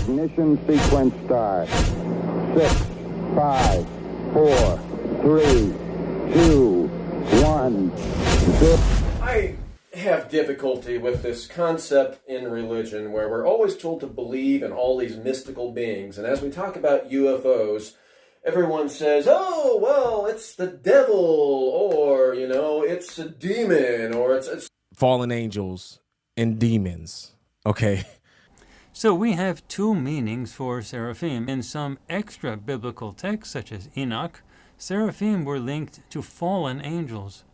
Ignition sequence start. 6, 5, 4, 3, 2, 1, 0. I have difficulty with this concept in religion where we're always told to believe in all these mystical beings. And as we talk about UFOs, everyone says, oh, well, it's the devil, or, you know, it's a demon, or it's... Fallen angels and demons, okay? So we have two meanings for seraphim. In some extra biblical texts, such as Enoch, seraphim were linked to fallen angels.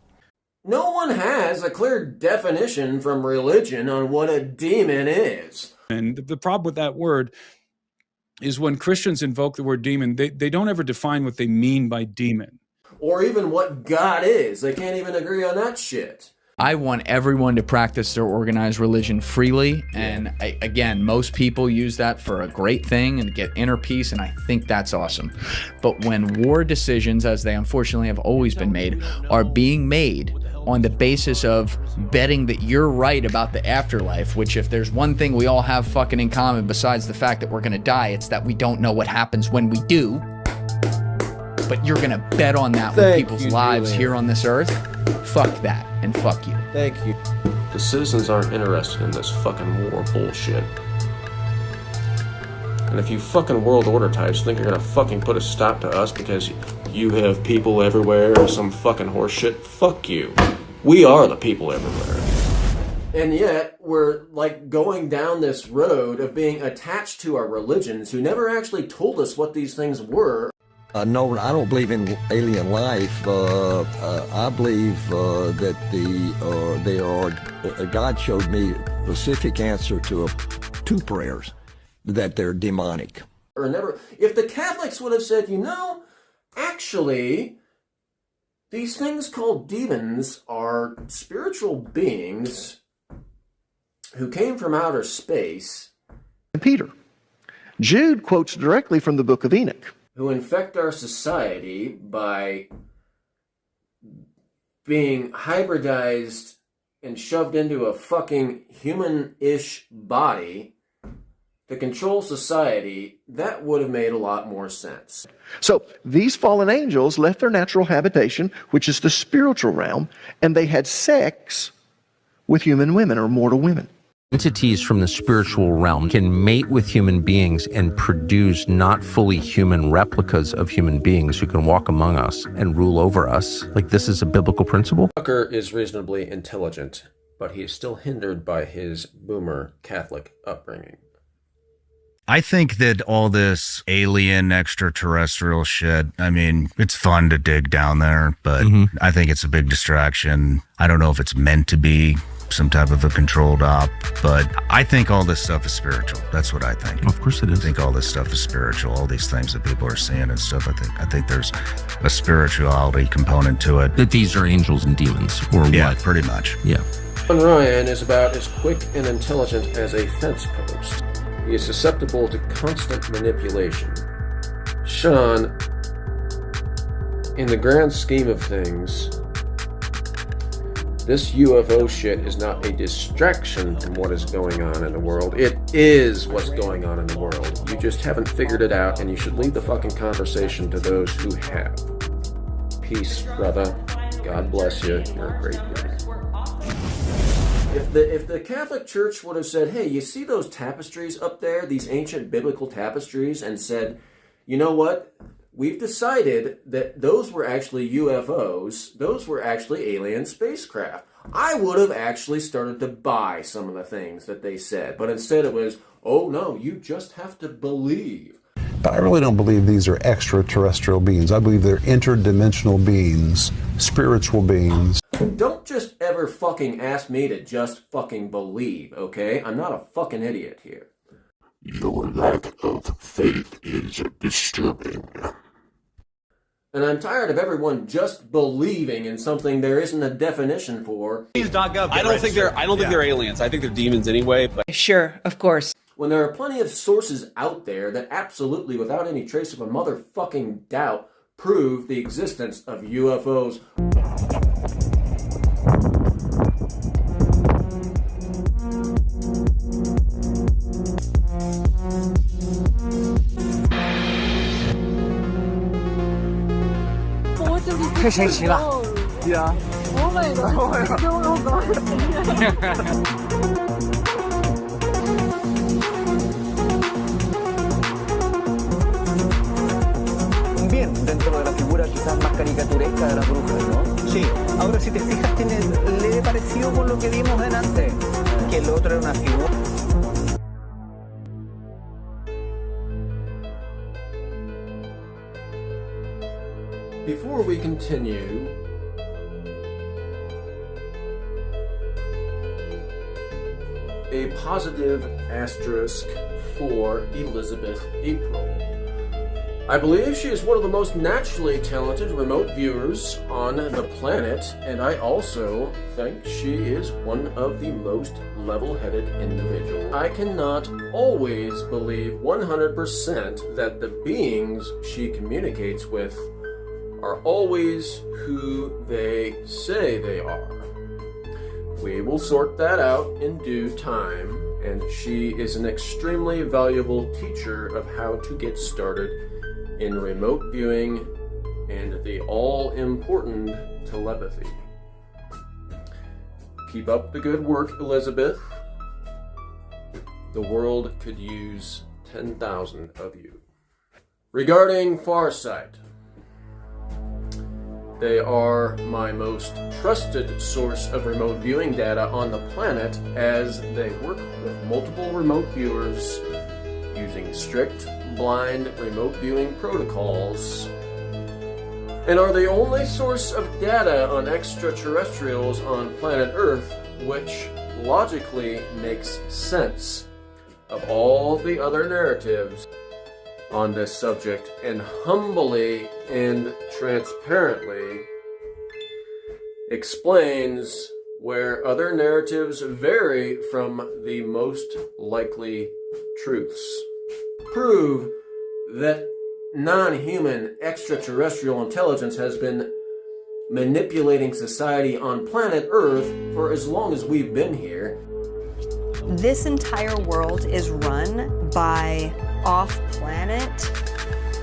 No one has a clear definition from religion on what a demon is. And the problem with that word is when Christians invoke the word demon, they don't ever define what they mean by demon. Or even what God is. They can't even agree on that shit. I want everyone to practice their organized religion freely, and again, most people use that for a great thing and get inner peace, and I think that's awesome. But when war decisions, as they unfortunately have always been made, are being made on the basis of betting that you're right about the afterlife, which if there's one thing we all have fucking in common besides the fact that we're gonna die, it's that we don't know what happens when we do. But you're gonna bet on that with people's lives here on this earth? Fuck that, and fuck you. Thank you. The citizens aren't interested in this fucking war bullshit. And if you fucking world order types think you're gonna fucking put a stop to us because you have people everywhere or some fucking horse shit, fuck you. We are the people everywhere. And yet, we're like going down this road of being attached to our religions who never actually told us what these things were. No, I don't believe in alien life. I believe that God showed me a specific answer to two prayers, that they're demonic. Or never. If the Catholics would have said, you know, actually, these things called demons are spiritual beings who came from outer space. And Peter. Jude quotes directly from the book of Enoch, who infect our society by being hybridized and shoved into a fucking human-ish body to control society. That would have made a lot more sense. So these fallen angels left their natural habitation, which is the spiritual realm, and they had sex with human women or mortal women. Entities from the spiritual realm can mate with human beings and produce not fully human replicas of human beings who can walk among us and rule over us. Like, this is a biblical principle. Tucker is reasonably intelligent, but he is still hindered by his boomer Catholic upbringing. I think that all this alien extraterrestrial shit, I mean, it's fun to dig down there, but I think it's a big distraction. I don't know if it's meant to be some type of a controlled op, but I think all this stuff is spiritual. That's what I think. Of course it is. I think all this stuff is spiritual. All these things that people are seeing and stuff. I think there's a spirituality component to it. That these are angels and demons, or yeah, what? Pretty much. Yeah. John Ryan is about as quick and intelligent as a fence post. He is susceptible to constant manipulation. Sean, in the grand scheme of things, this UFO shit is not a distraction from what is going on in the world. It is what's going on in the world. You just haven't figured it out, and you should leave the fucking conversation to those who have. Peace, brother. God bless you. You're a great dude. If the Catholic Church would have said, hey, you see those tapestries up there, these ancient biblical tapestries, and said, you know what? We've decided that those were actually UFOs. Those were actually alien spacecraft. I would have actually started to buy some of the things that they said. But instead it was, oh no, you just have to believe. But I really don't believe these are extraterrestrial beings. I believe they're interdimensional beings, spiritual beings. Don't just ever fucking ask me to just fucking believe, okay? I'm not a fucking idiot here. Your lack of faith is disturbing. And I'm tired of everyone just believing in something there isn't a definition for. I don't think they're aliens. I think they're demons anyway. But sure, of course. When there are plenty of sources out there that absolutely, without any trace of a motherfucking doubt, prove the existence of UFOs. 太神奇了。Yeah. Oh my god. Oh my god. Bien, dentro de la figura quizás más caricaturesca de las brujas, ¿no? Sí. Ahora, si te fijas, tiene leve parecido con lo que vimos en antes, que el otro era una figura. Before we continue, a positive asterisk for Elizabeth April. I believe she is one of the most naturally talented remote viewers on the planet, and I also think she is one of the most level-headed individuals. I cannot always believe 100% that the beings she communicates with are always who they say they are. We will sort that out in due time, and she is an extremely valuable teacher of how to get started in remote viewing and the all-important telepathy. Keep up the good work, Elizabeth. The world could use 10,000 of you. Regarding Farsight, they are my most trusted source of remote viewing data on the planet, as they work with multiple remote viewers using strict blind remote viewing protocols, and are the only source of data on extraterrestrials on planet Earth, which logically makes sense of all the other narratives on this subject, and humbly and transparently explains where other narratives vary from the most likely truths. Prove that non-human extraterrestrial intelligence has been manipulating society on planet Earth for as long as we've been here. This entire world is run by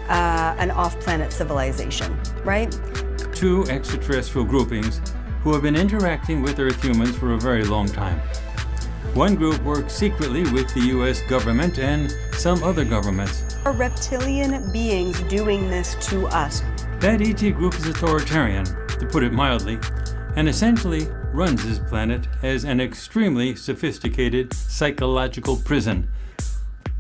an off-planet civilization, right? Two extraterrestrial groupings who have been interacting with Earth humans for a very long time. One group works secretly with the US government and some other governments. Are reptilian beings doing this to us? That ET group is authoritarian, to put it mildly, and essentially runs this planet as an extremely sophisticated psychological prison.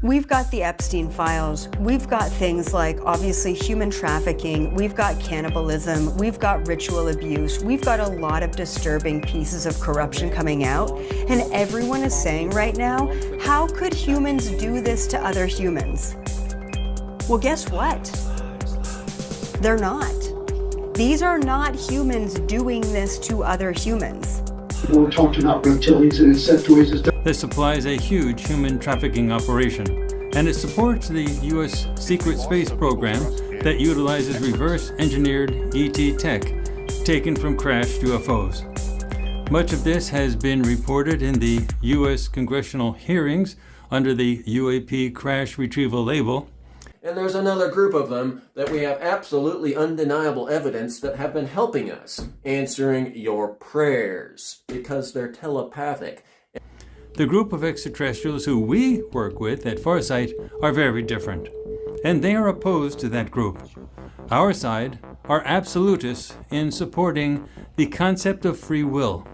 We've got the Epstein files, we've got things like obviously human trafficking, we've got cannibalism, we've got ritual abuse, we've got a lot of disturbing pieces of corruption coming out, and everyone is saying right now, how could humans do this to other humans? Well, guess what? They're not. These are not humans doing this to other humans. We're talking about reptilians and insectoids. This supplies a huge human trafficking operation, and it supports the U.S. secret space program that utilizes reverse engineered ET tech taken from crashed UFOs. Much of this has been reported in the U.S. congressional hearings under the UAP crash retrieval label. And there's another group of them that we have absolutely undeniable evidence that have been helping us, answering your prayers, because they're telepathic. The group of extraterrestrials who we work with at Farsight are very different, and they are opposed to that group. Our side are absolutists in supporting the concept of free will.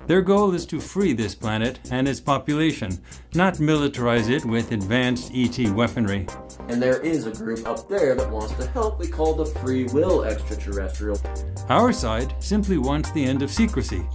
Their goal is to free this planet and its population, not militarize it with advanced ET weaponry. And there is a group up there that wants to help. We call the free will extraterrestrial. Our side simply wants the end of secrecy,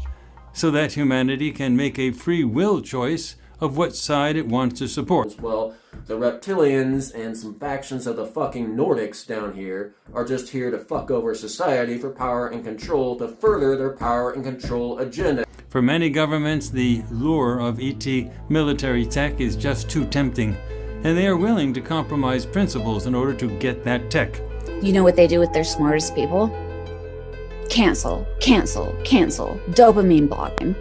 so that humanity can make a free will choice of what side it wants to support. Well, the reptilians and some factions of the fucking Nordics down here are just here to fuck over society for power and control, to further their power and control agenda. For many governments, the lure of ET military tech is just too tempting, and they are willing to compromise principles in order to get that tech. You know what they do with their smartest people? Cancel, cancel, cancel, dopamine blocking.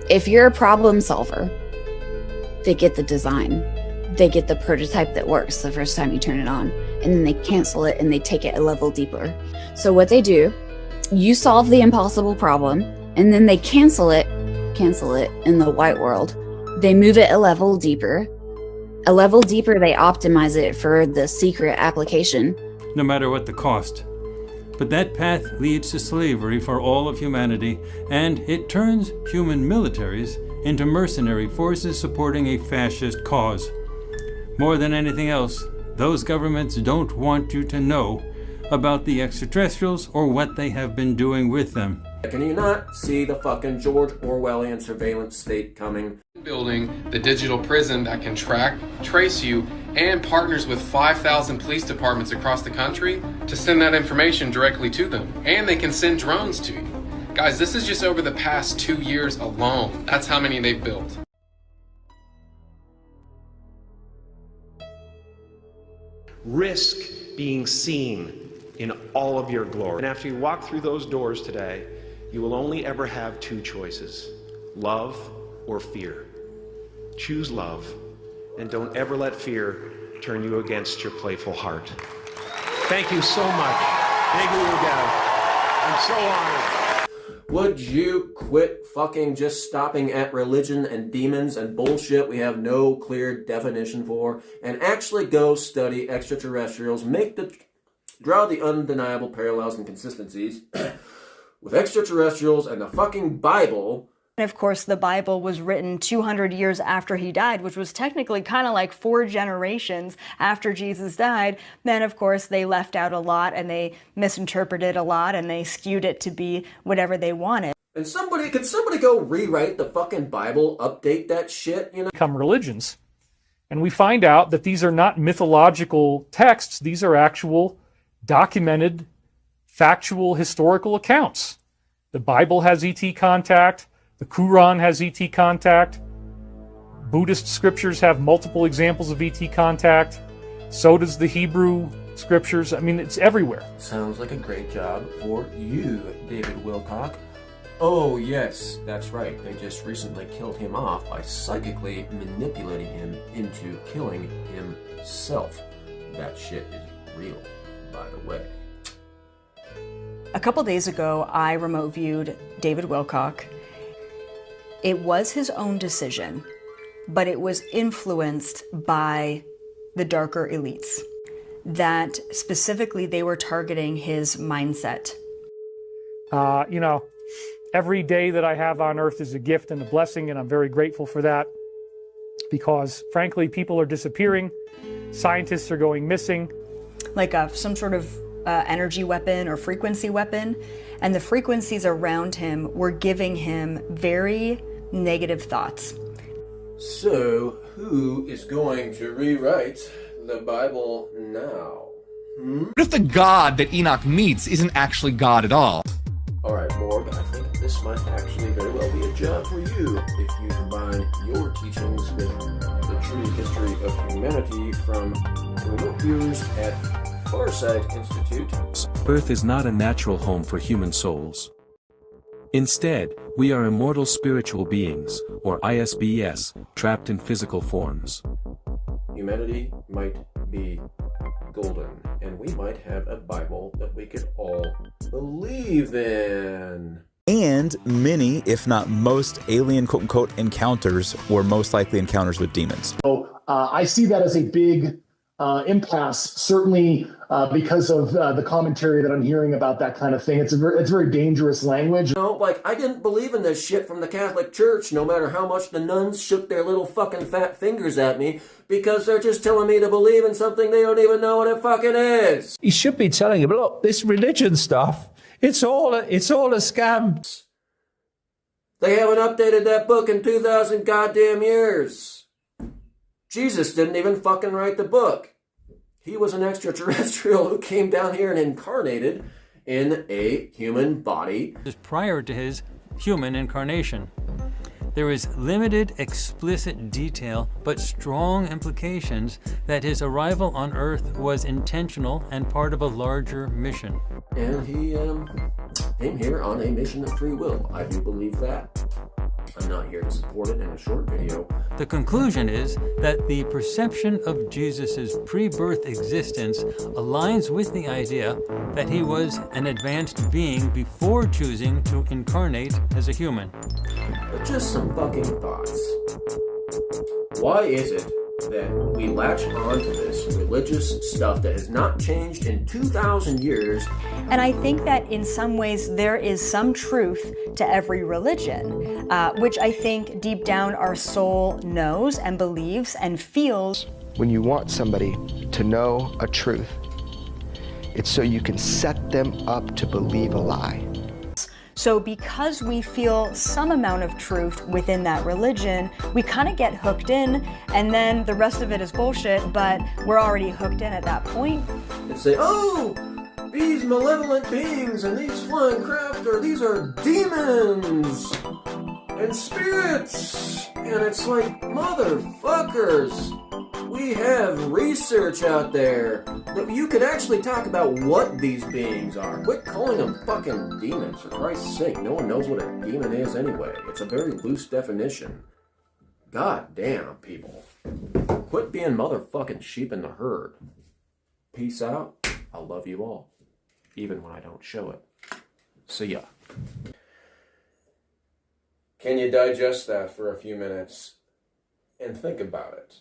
If you're a problem solver, they get the design. They get the prototype that works the first time you turn it on, and then they cancel it and they take it a level deeper. So what they do you solve the impossible problem, and then they cancel it in the white world. They move it a level deeper. They optimize it for the secret application. No matter what the cost. But that path leads to slavery for all of humanity, and it turns human militaries into mercenary forces supporting a fascist cause. More than anything else, those governments don't want you to know about the extraterrestrials or what they have been doing with them. Can you not see the fucking George Orwellian surveillance state coming? Building the digital prison that can track, trace you, and partners with 5,000 police departments across the country to send that information directly to them. And they can send drones to you. Guys, this is just over the past 2 years alone. That's how many they've built. Risk being seen in all of your glory. And after you walk through those doors today, you will only ever have two choices: love or fear. Choose love, and don't ever let fear turn you against your playful heart. Thank you so much. Thank you again. I'm so honored. Would you quit fucking just stopping at religion and demons and bullshit we have no clear definition for, and actually go study extraterrestrials, draw the undeniable parallels and consistencies with extraterrestrials and the fucking Bible? And of course, the Bible was written 200 years after he died, which was technically kind of like 4 generations after Jesus died. Then, of course, they left out a lot and they misinterpreted a lot and they skewed it to be whatever they wanted. And could somebody go rewrite the fucking Bible, update that shit, you know? Become religions. And we find out that these are not mythological texts. These are actual documented, factual, historical accounts. The Bible has ET contact. The Quran has ET contact. Buddhist scriptures have multiple examples of ET contact. So does the Hebrew scriptures. I mean, it's everywhere. Sounds like a great job for you, David Wilcock. Oh, yes, that's right. They just recently killed him off by psychically manipulating him into killing himself. That shit is real, by the way. A couple days ago, I remote viewed David Wilcock. It was his own decision, but it was influenced by the darker elites. That specifically they were targeting his mindset. Every day that I have on earth is a gift and a blessing, and I'm very grateful for that because, frankly, people are disappearing. Scientists are going missing. Like some sort of energy weapon or frequency weapon. And the frequencies around him were giving him very negative thoughts. So, who is going to rewrite the Bible now? What if the God that Enoch meets isn't actually God at all? Alright, Morg, I think this might actually very well be a job for you if you combine your teachings with the true history of humanity from remote viewers at Farsight Institute. Earth is not a natural home for human souls. Instead, we are immortal spiritual beings, or ISBS, trapped in physical forms. Humanity might be golden, and we might have a Bible that we could all believe in. And many, if not most, alien quote-unquote encounters were most likely encounters with demons. So I see that as a big impasse, certainly because of the commentary that I'm hearing about that kind of thing. It's very dangerous language. I didn't believe in this shit from the Catholic Church, no matter how much the nuns shook their little fucking fat fingers at me, because they're just telling me to believe in something they don't even know what it fucking is. He should be telling him, look, this religion stuff, it's all a scam. They haven't updated that book in 2,000 goddamn years. Jesus didn't even fucking write the book. He was an extraterrestrial who came down here and incarnated in a human body. Just prior to his human incarnation. There is limited explicit detail, but strong implications that his arrival on Earth was intentional and part of a larger mission. And he came here on a mission of free will. I do believe that. I'm not here to support it in a short video. The conclusion is that the perception of Jesus' pre-birth existence aligns with the idea that he was an advanced being before choosing to incarnate as a human. But just some fucking thoughts. Why is it that we latch onto this religious stuff that has not changed in 2,000 years? And I think that in some ways there is some truth to every religion, which I think deep down our soul knows and believes and feels. When you want somebody to know a truth, it's so you can set them up to believe a lie. So because we feel some amount of truth within that religion, we kind of get hooked in, and then the rest of it is bullshit, but we're already hooked in at that point. And say, oh, these malevolent beings and these flying craft, these are demons and spirits. And it's like, motherfuckers, we have research out there that you could actually talk about what these beings are. Quit calling them fucking demons, for Christ's sake. No one knows what a demon is anyway. It's a very loose definition. God damn, people. Quit being motherfucking sheep in the herd. Peace out. I love you all. Even when I don't show it. See ya. Can you digest that for a few minutes and think about it?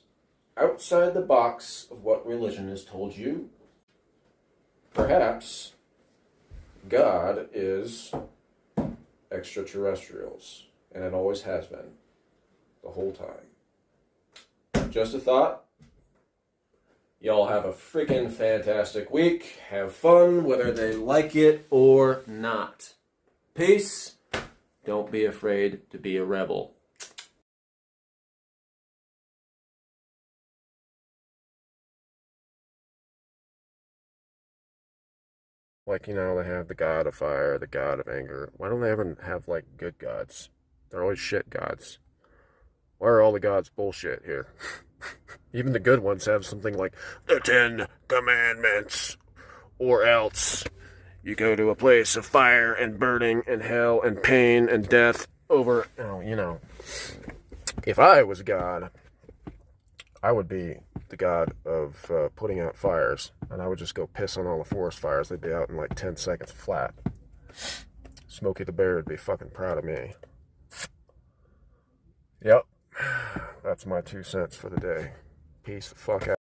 Outside the box of what religion has told you, perhaps God is extraterrestrials, and it always has been, the whole time. Just a thought. Y'all have a freaking fantastic week. Have fun, whether they like it or not. Peace. Don't be afraid to be a rebel. Like, you know, they have the god of fire, the god of anger. Why don't they ever have, like, good gods? They're always shit gods. Why are all the gods bullshit here? Even the good ones have something like the 10 Commandments. Or else you go to a place of fire and burning and hell and pain and death over, oh, you know. If I was God, I would be the god of putting out fires, and I would just go piss on all the forest fires. They'd be out in like 10 seconds flat. Smokey the Bear would be fucking proud of me. Yep, that's my 2 cents for the day. Peace the fuck out.